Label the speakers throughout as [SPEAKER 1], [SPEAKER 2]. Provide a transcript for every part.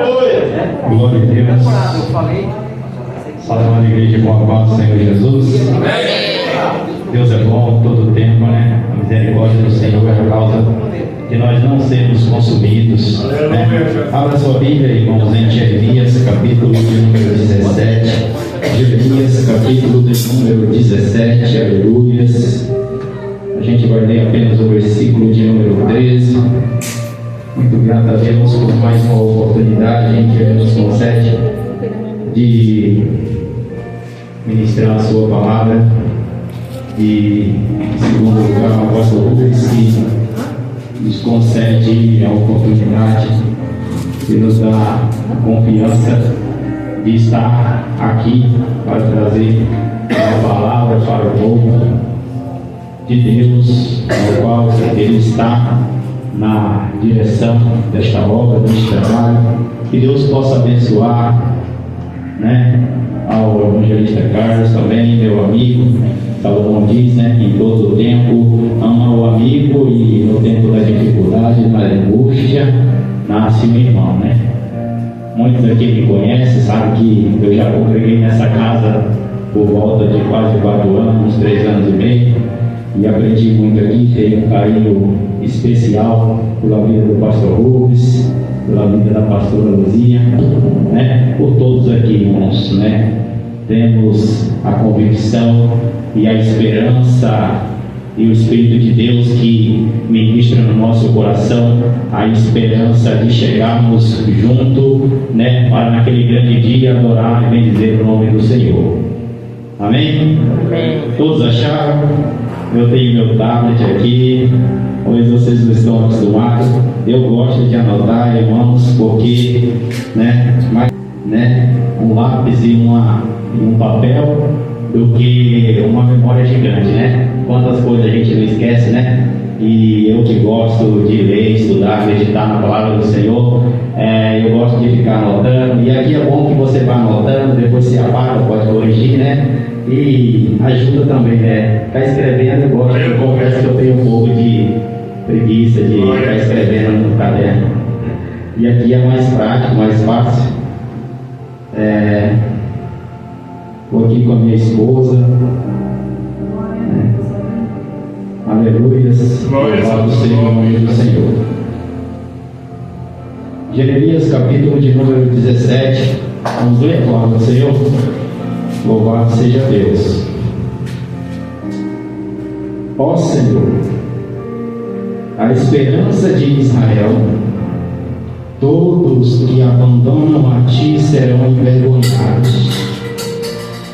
[SPEAKER 1] Glória a Deus. Salve a igreja com a paz do Senhor Jesus. Deus é bom todo o tempo, né? A misericórdia do Senhor é a causa de nós não sermos consumidos, né? Abra sua Bíblia, irmãos, em Jeremias, capítulo de número 17. Jeremias, capítulo de número 17. Aleluias. A gente vai ler apenas o versículo de número 13. Muito grato a Deus por mais uma oportunidade em que Ele nos concede de ministrar a sua palavra. E, em segundo lugar, o apóstolo Rubens, que nos concede a oportunidade e nos dá a confiança de estar aqui para trazer a palavra para o povo de Deus, ao qual Ele está na direção desta obra, deste trabalho. Que Deus possa abençoar, né, ao evangelista Carlos também, meu amigo. Salomão diz, né, que em todo o tempo ama o amigo e no tempo da dificuldade, na angústia, nasce um irmão, né? Muitos aqui me conhecem, sabem que eu já congreguei nessa casa por volta de quase 4 anos, 3 anos e meio, e aprendi muito aqui. Tenho um carinho especial pela vida do pastor Rubens, pela vida da pastora Luzia, né? Por todos aqui, irmãos, né? Temos a convicção e a esperança e o Espírito de Deus que ministra no nosso coração a esperança de chegarmos junto, né, para naquele grande dia adorar e bendizer o nome do Senhor. Amém? Amém. Todos acharam? Eu tenho meu tablet aqui, talvez vocês não estão acostumados. Eu gosto de anotar, irmãos, porque, um lápis e um papel do que uma memória gigante, né? Quantas coisas a gente não esquece, né? E eu que gosto de ler, estudar, meditar na palavra do Senhor, eu gosto de ficar anotando. E aqui é bom que você vá anotando, depois você apaga, pode corrigir, né? E ajuda também, né? Ficar escrevendo, eu confesso que eu tenho um pouco de preguiça de ficar escrevendo no caderno. E aqui é mais prático, mais fácil. Estou aqui com a minha esposa. Aleluias. Louvado seja o nome do Senhor. Jeremias, capítulo de número 17. Vamos ler a palavra do Senhor. Louvado seja Deus. Ó Senhor, a esperança de Israel, todos que abandonam a Ti serão envergonhados,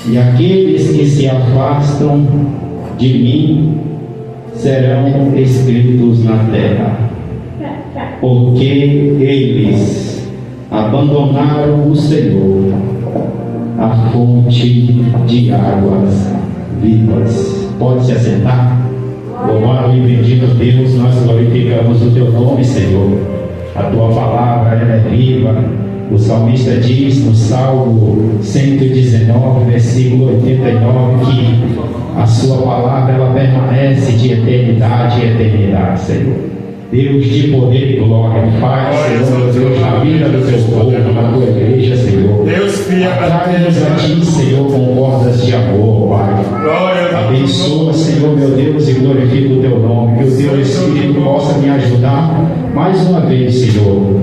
[SPEAKER 1] e aqueles que se afastam de mim serão escritos na terra, porque eles abandonaram o Senhor, a fonte de águas vivas. Pode se assentar. Louvado e bendito Deus, nós glorificamos o Teu nome, Senhor. A Tua palavra ela é viva. O salmista diz no Salmo 119, versículo 89, que a Sua palavra ela permanece de eternidade em eternidade, Senhor. Deus de poder e glória, faz, Senhor, Deus, na vida do Teu povo, na Tua igreja, Senhor. Atrai-nos a Ti, Senhor, com cordas de amor, Pai. Abençoa, Senhor, meu Deus, e glorifica o Teu nome. Que o Teu Espírito possa me ajudar mais uma vez, Senhor,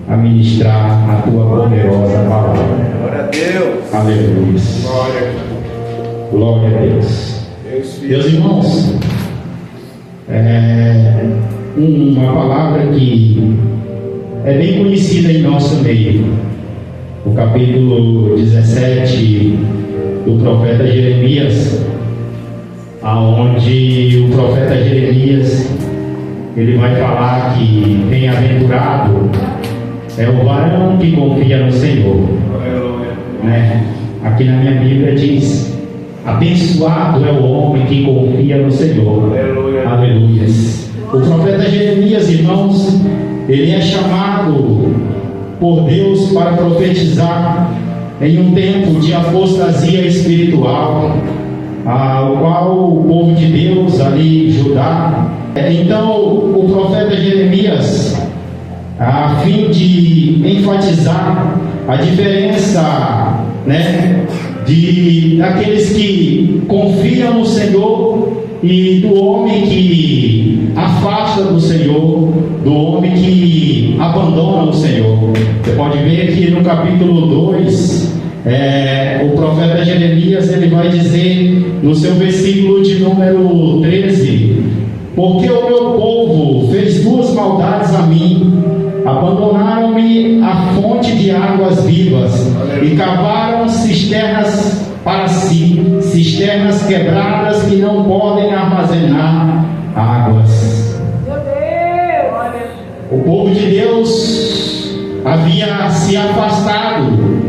[SPEAKER 1] a ministrar a Tua poderosa palavra.
[SPEAKER 2] Glória a Deus.
[SPEAKER 1] Aleluia. Glória a Deus. Meus irmãos, uma palavra que é bem conhecida em nosso meio. O capítulo 17 do profeta Jeremias, aonde o profeta Jeremias ele vai falar que bem-aventurado é o varão que confia no Senhor, né? Aqui na minha Bíblia diz: abençoado é o homem que confia no Senhor. Aleluia. O profeta Jeremias, irmãos, ele é chamado por Deus para profetizar em um tempo de apostasia espiritual, ao qual o povo de Deus ali, Judá. Então o profeta Jeremias a fim de enfatizar a diferença, né, daqueles que confiam no Senhor e do homem que afasta do Senhor, do homem que abandona o Senhor. Você pode ver que no capítulo 2, o profeta Jeremias, ele vai dizer no seu versículo de número 13: porque o meu povo fez duas maldades a mim, abandonaram-me a fonte de águas vivas e cavaram cisternas para si, cisternas quebradas que não podem armazenar águas. O povo de Deus havia se afastado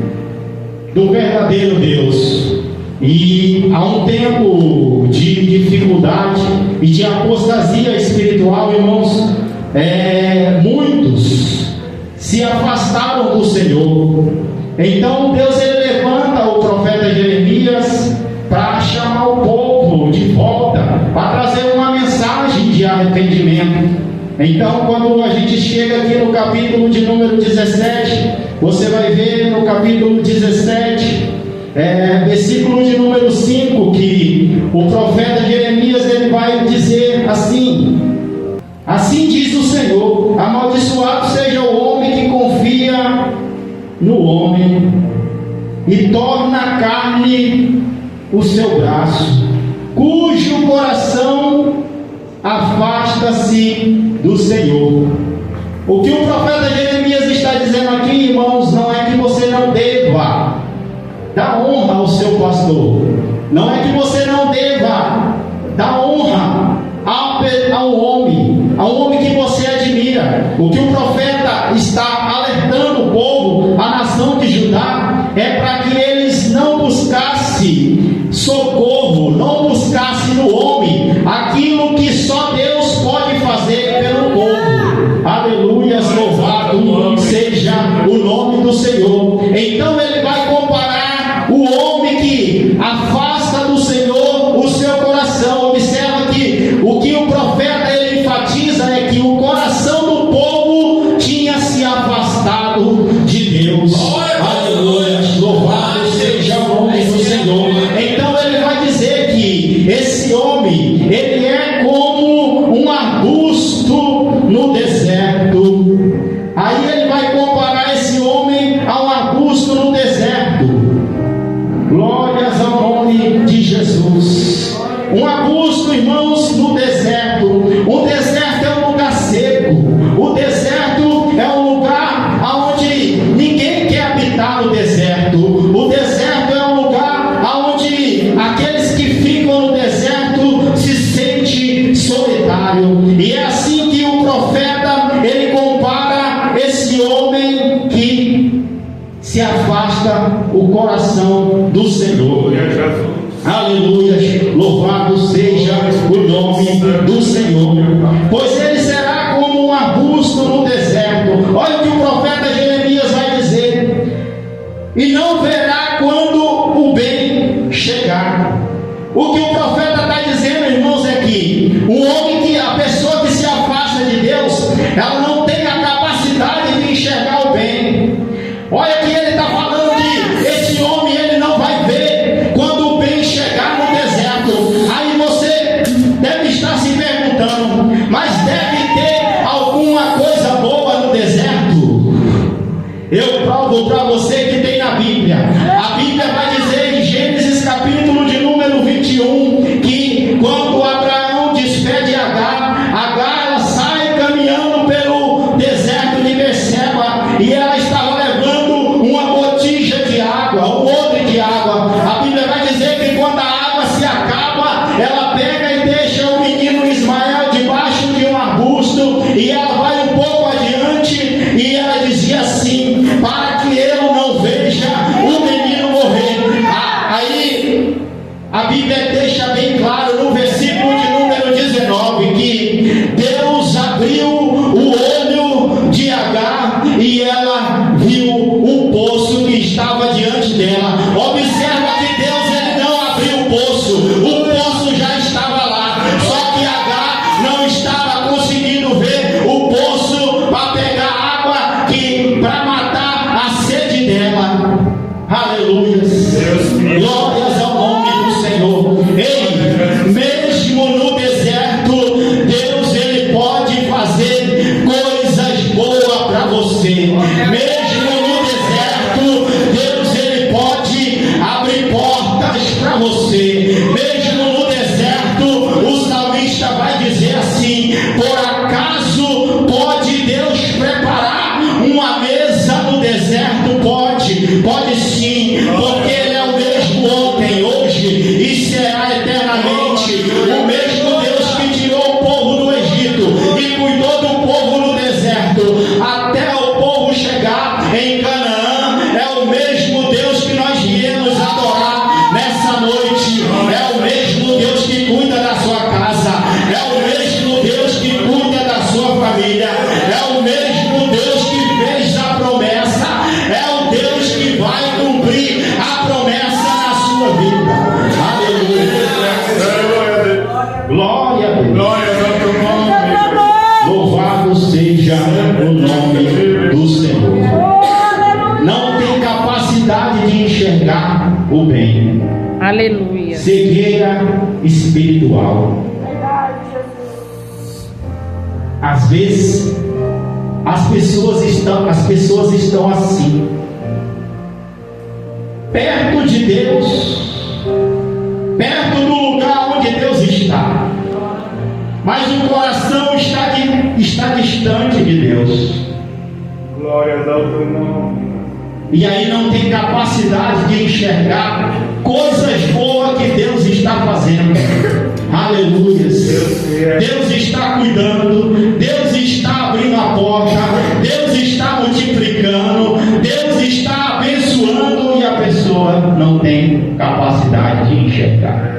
[SPEAKER 1] do verdadeiro Deus, e há um tempo de dificuldade e de apostasia espiritual, irmãos, muitos se afastaram do Senhor. Então Deus, ele levanta o profeta Jeremias para chamar o povo de volta, para trazer uma mensagem de arrependimento. Então, quando a gente chega aqui no capítulo de número 17, você vai ver no capítulo 17, versículo de número 5, que o profeta Jeremias, ele vai dizer assim: assim diz o Senhor, amaldiçoado seja o homem que confia no homem e torna a carne o seu braço, cujo coração afasta-se do Senhor. O que o profeta Jeremias está dizendo aqui, irmãos, não é que você não deva dar honra ao seu pastor, não é que você não deva dar honra ao homem que você admira. O que o profeta está alertando o povo, a nação de Judá, é para que eles não buscassem socorro, não buscassem no homem aquilo que só Deus pode fazer pelo povo. Aleluia, louvado seja o nome do Senhor. Então ele vai comparar o homem que afasta do Senhor o seu coração. Observa que o que o profeta ele enfatiza é que o coração do povo tinha se afastado de Deus. Aleluia, louvado seja o nome do Senhor. Então ele vai dizer que esse homem, ele é como um arbusto no deserto. Aí ele vai comparar esse homem a um arbusto no deserto. Glórias ao nome de Jesus. Um arbusto, irmãos, no deserto. O deserto é um lugar seco. O deserto é um lugar onde ninguém quer habitar no deserto. O deserto é um lugar onde aqueles que ficam no deserto se sentem solitários. E é assim que o profeta, ele compara esse homem que se afasta o coração do Senhor. Aleluia, louvado seja o nome do Senhor. Pois ele será como um arbusto no deserto. Olha o que o profeta Jeremias vai dizer: e não verá quando o bem chegar. O que o profeta está dizendo, irmãos, é que o homem, que a pessoa que se afasta de Deus, ela não tem a capacidade de enxergar o bem. Olha que ele está falando que esse homem, ele não vai ver quando o bem chegar no deserto. Aí você deve estar se perguntando, mas deve ter alguma coisa boa no deserto? Eu provo para você que tem na Bíblia. A Bíblia vai dizer em Gênesis capítulo de número 21, que quando Abraão despede Agar, ela sai caminhando pelo deserto de Berseba, e ela estava levando uma botija de água, um odre de água. A Bíblia vai dizer que quando a água se acaba, ela pega e deixa o menino Ismael debaixo de um arbusto, e ela vai um pouco adiante, e ela dizia assim: para que eu não veja o menino morrer. Aí a Bíblia deixa bem claro no versículo de número 19 que Deus abriu o olho de Agar e ela viu o poço que estava diante dela. Observa que Deus, ele não abriu o poço já estava lá, só que Agar não estava conseguindo ver o poço para pegar água Aleluias. Glórias ao nome do Senhor. Ei, mesmo no deserto, Deus ele pode fazer coisas boas para você. Mesmo no deserto, Deus ele pode abrir portas para você. Mesmo no deserto, o salmista vai dizer assim: por acaso pode Deus preparar uma mesa no deserto? Pode sim, porque Ele é o mesmo ontem, hoje e será eternamente. O mesmo Deus que tirou o povo do Egito e cuidou do povo no deserto até o povo chegar em Canaã, é o mesmo Deus que nós viemos adorar nessa noite. É o mesmo Deus que cuida da sua casa, é o mesmo Deus que cuida da sua família, é o mesmo Deus que fez a promessa, é o Deus que vai cumprir a promessa na sua vida. Aleluia. Glória a Deus. Louvado seja o nome do Senhor. Não tem capacidade de enxergar o bem.
[SPEAKER 2] Aleluia.
[SPEAKER 1] Cegueira espiritual. Às vezes as pessoas estão assim, perto de Deus, perto do lugar onde Deus está, mas o coração está distante de Deus.
[SPEAKER 3] Glórias ao teu nome.
[SPEAKER 1] E aí não tem capacidade de enxergar coisas boas que Deus está fazendo. Aleluia. Deus está cuidando, Deus está abrindo a porta, Deus está multiplicando, Deus está abençoando, e a pessoa não tem capacidade de enxergar.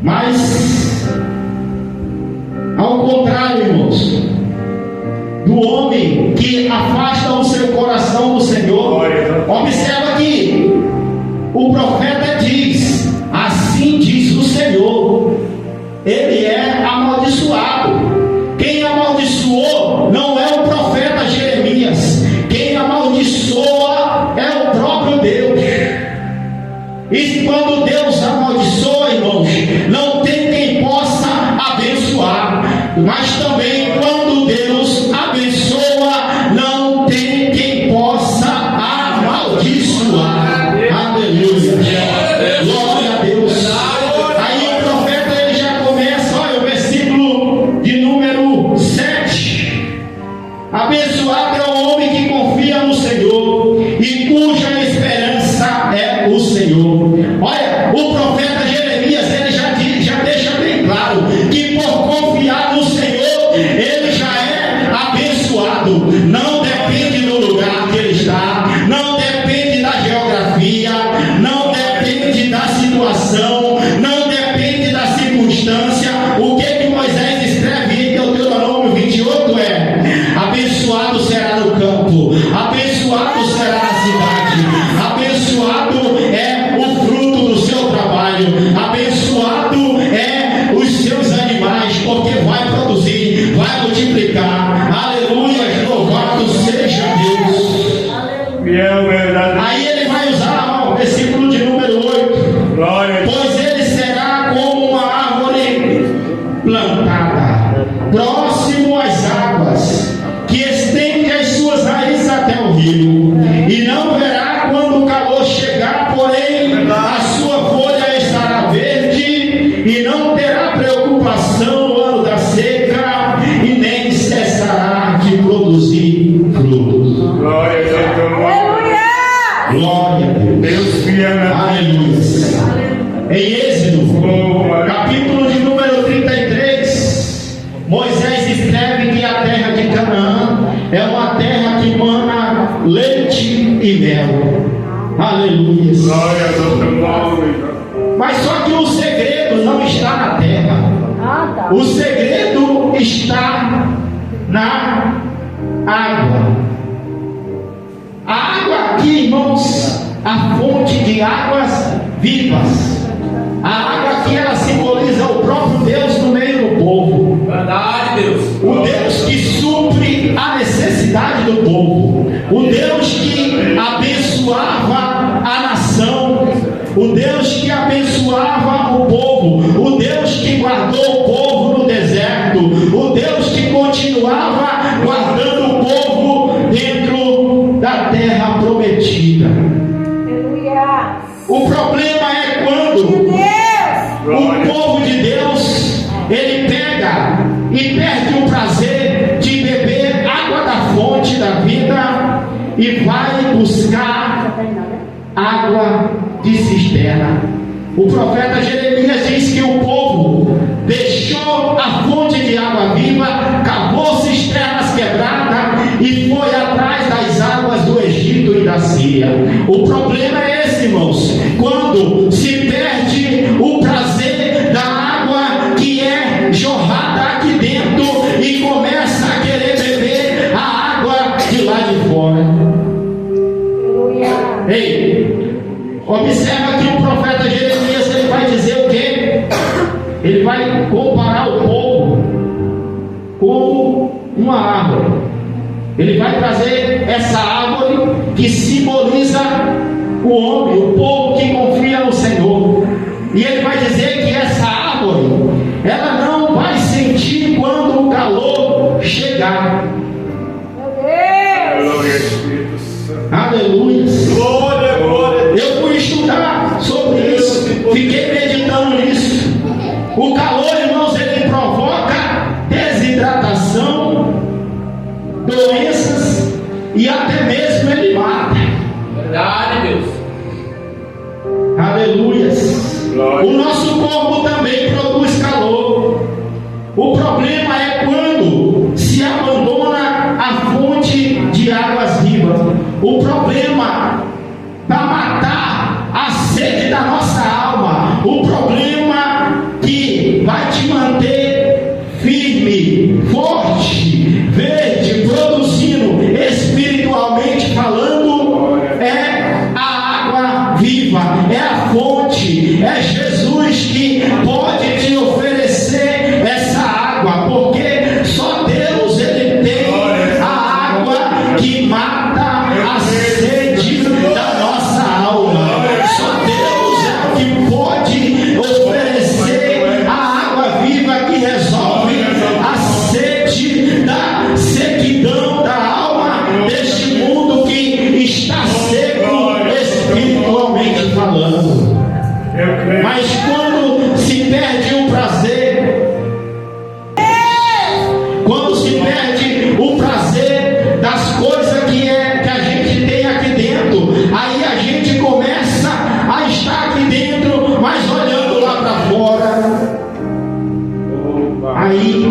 [SPEAKER 1] Mas ao contrário, irmãos, do homem que afasta o seu coração do Senhor, observa que o profeta diz: assim diz o Senhor, ele é amaldiçoado. Quem amaldiçoou não é o profeta Jeremias, quem amaldiçoa é o próprio Deus. E quando Deus amaldiçoa, irmãos, não tem quem possa abençoar. Mas também quando Deus abençoa, não tem quem possa amaldiçoar. Aleluia. Glória a Deus. Aí o profeta ele já começa, olha o versículo de número 7. Abençoado é o homem que confia no Senhor e cuja esperança é o Senhor. Olha, o profeta Jeremias ele já deixa bem claro que por confiar no Senhor ele já é abençoado. Não depende do lugar que ele está, não depende da geografia, não depende da situação, não depende da circunstância. O que Moisés escreve em Deuteronômio 28 é: abençoado será no campo, abençoado será na cidade, abençoado é o fruto do seu trabalho, abençoado é os seus animais, porque vai produzir, vai multiplicar. Aleluia, louvado seja Deus. Aí ele vai usar o versículo de número 8. Pois ele será como uma árvore plantada próximo às águas, que estende as suas raízes até o rio, e não verá quando o calor chegar, porém a sua folha estará verde, e não terá preocupação no ano da seca, e nem cessará de produzir frutos.
[SPEAKER 3] Glória a Deus.
[SPEAKER 1] Glória a Deus. Aleluia. Em Êxodo, capítulo de número 33, Moisés escreve que a terra de Canaã é uma terra que mana leite e mel. Aleluia.
[SPEAKER 3] Glória a Deus.
[SPEAKER 1] Mas só que o segredo não está na terra. O segredo está na água. A água aqui, irmãos, a fonte de águas vivas. A água aqui ela simboliza o próprio Deus no meio do povo.
[SPEAKER 4] Verdade, Deus.
[SPEAKER 1] O Deus que supre a necessidade do povo. O Deus que abençoava o povo, o Deus que guardou o povo no deserto, o Deus que continuava guardando o povo dentro da terra prometida. O problema é quando o povo de Deus, ele pega e perde o prazer de beber água da fonte da vida e vai buscar água de cisterna. O profeta Jeremias diz que o povo deixou a fonte de água viva, cavou cisternas quebradas e foi atrás das águas do Egito e da Síria. O problema é esse, irmãos, quando se perde o prazer da água que é jorrada aqui dentro e começa a querer beber a água de lá de fora. Ei, observa que o profeta Jeremias, ele vai dizer o quê? Ele vai comparar o povo como uma árvore. Ele vai trazer essa árvore que simboliza o homem, o povo que confia no Senhor. E ele vai dizer que essa árvore, ela não vai sentir quando o calor chegar. Aleluia.
[SPEAKER 3] Glória, glória.
[SPEAKER 1] Eu fui estudar sobre isso, fiquei meditando nisso. O calor, irmãos, ele provoca desidratação, doenças e até mesmo ele mata.
[SPEAKER 2] Verdade, Deus.
[SPEAKER 1] Aleluia. O nosso corpo também produz calor. O problema é quando se abandona a fonte de águas vivas. O problema para matar a sede da nossa alma, o problema que vai te manter firme, forte, verde, produzindo espiritualmente falando, é a água viva, é a fonte, é Jesus que pode te oferecer essa água, porque só Deus ele tem a água que mata a sede da nossa alma. Só Deus é o que pode oferecer a água viva que resolve a sede da sequidão da alma deste mundo que está seco espiritualmente falando. Mas quando se perde o prazer, quando se perde o prazer das coisas que a gente tem aqui dentro, aí a gente começa a estar aqui dentro, mas olhando lá para fora. Aí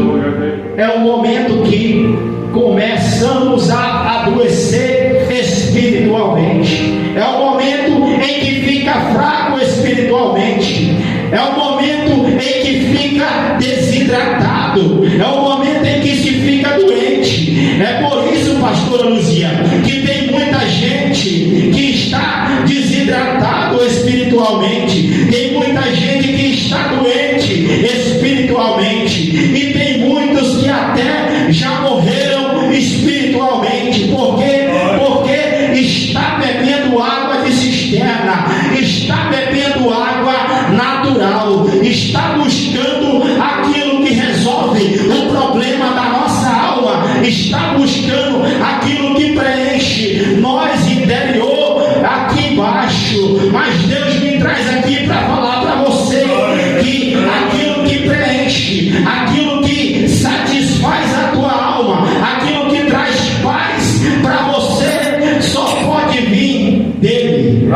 [SPEAKER 1] é o momento que começamos a adoecer espiritualmente. É o momento em que fica fraco espiritualmente. É o momento em que fica desidratado. É o momento em que se fica doente. É por isso, pastora Luzia, que tem muita gente que está desidratado espiritualmente. Tem muita gente que está doente espiritualmente. E tem muitos que até já morreram espiritualmente. Por quê? Porque está bebendo água de cisterna, está bebendo água natural, está buscando aquilo que resolve o problema da nossa alma, está buscando aquilo que preenche nós interior aqui embaixo. Mas Deus me traz aqui para falar para você que aquilo que preenche, aquilo que satisfaz a tua alma, aquilo que traz paz para você, só pode vir dele.